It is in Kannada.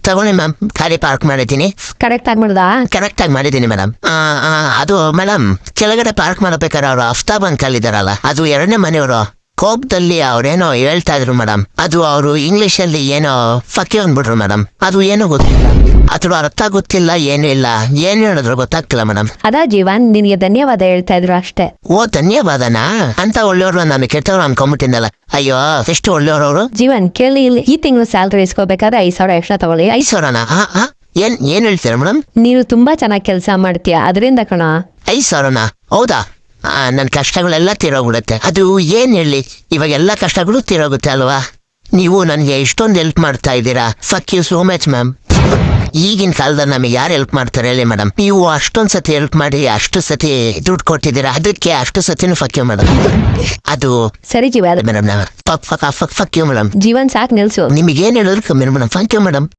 ತಗೊಳ್ಳಿ ಮ್ಯಾಮ್, ಗಾಡಿ ಪಾರ್ಕ್ ಮಾಡಿದ್ದೀನಿ. ಕರೆಕ್ಟ್ ಆಗಿ ಮಾಡ್ದಾ? ಕರೆಕ್ಟ್ ಆಗಿ ಮಾಡಿದ್ದೀನಿ ಮೇಡಮ್. ಅದು ಮೇಡಮ್, ಕೆಳಗಡೆ ಪಾರ್ಕ್ ಮಾಡಬೇಕಾದ್ರೆ ಅವರು ಅಫ್ತಾಬ್ ಅಂಕಲ್ ಇದಾರಲ್ಲ, ಅದು 2ನೇ ಮನೆಯವರು. ಕೋಪದಲ್ಲಿ ಅವ್ರೇನೋ ಹೇಳ್ತಾ ಇದ್ರು ಮೇಡಮ್. ಅದು ಅವರು ಇಂಗ್ಲಿಷ್ ಅಲ್ಲಿ ಏನೋ ಫಕ್ಕಿ ಅಂದ್ಬಿಟ್ರು ಮೇಡಮ್. ಅದು ಏನೋ ಗೊತ್ತಿಲ್ಲ, ಅದ್ರ ಅರ್ಥ ಗೊತ್ತಿಲ್ಲ, ಏನೂ ಇಲ್ಲ. ಏನ್ ಹೇಳಿದ್ರು ಗೊತ್ತಾಗ್ತಿಲ್ಲ ಮೇಡಮ್. ಅದಾ ಜೀವನ್, ನಿನಗೆ ಧನ್ಯವಾದ ಹೇಳ್ತಾ ಇದ್ರು ಅಷ್ಟೇ. ಓ ಧನ್ಯವಾದನಾ? ಅಂತ ಒಳ್ಳೆಯವ್ರು ನಾನು ಕೆಟ್ಟವ್ರು ಅನ್ಕೊಂಬಿಟ್ಟಿದ್ದಲ್ಲ. ಅಯ್ಯೋ, ಎಷ್ಟು ಒಳ್ಳೆಯವ್ರವ್ರು. ಜೀವನ್ ಕೇಳಿ, ಇಲ್ಲಿ ಈ ತಿಂಗಳು ಸ್ಯಾಲ್ರಿ ಇಸ್ಕೋಬೇಕಾದ್ರೆ 5,000 ಎಕ್ಸ್ಟ್ರಾ ತಗೊಳ್ಳಿ. 5,000ನಾ? ಏನ್ ಹೇಳ್ತೀರಾ ಮೇಡಮ್? ನೀನು ತುಂಬಾ ಚೆನ್ನಾಗಿ ಕೆಲಸ ಮಾಡ್ತೀಯ, ಅದರಿಂದ ಕಣ. 5,000ನಾ? ಹೌದಾ? ನನ್ನ ಕಷ್ಟಗಳೆಲ್ಲ ತೀರೋಗ್ಬಿಡುತ್ತೆ. ಅದು ಏನ್ ಹೇಳಿ, ಇವಾಗ ಎಲ್ಲ ಕಷ್ಟಗಳು ತೀರೋಗುತ್ತೆ ಅಲ್ವಾ? ನೀವು ನನಗೆ ಇಷ್ಟೊಂದು ಹೆಲ್ಪ್ ಮಾಡ್ತಾ ಇದ್ದೀರಾ. Fuck you so much ma'am. ಈಗಿನ ಕಾಲದಲ್ಲಿ ನಮಗೆ ಯಾರು ಹೆಲ್ಪ್ ಮಾಡ್ತಾರೆ ಹೇಳಿ ಮೇಡಮ್? ನೀವು ಅಷ್ಟೊಂದ್ ಸತಿ ಹೆಲ್ಪ್ ಮಾಡಿ ಅಷ್ಟು ಸತಿ ದುಡ್ಡು ಕೊಟ್ಟಿದ್ದೀರಾ, ಅದಕ್ಕೆ ಅಷ್ಟು ಸತಿನೂ ಫಕ್ ಯು ಮೇಡಮ್. ಅದು ಸರಿ Jeevan. Madam, fuck you madam. Jeevan ಸಾಕ್ ನಿಲ್ಸು. ನಿಮಗೇನು ಹೇಳಿದ್ರು ಕಮ್ಮಿ ಮೇಡಮ್. Thank you madam.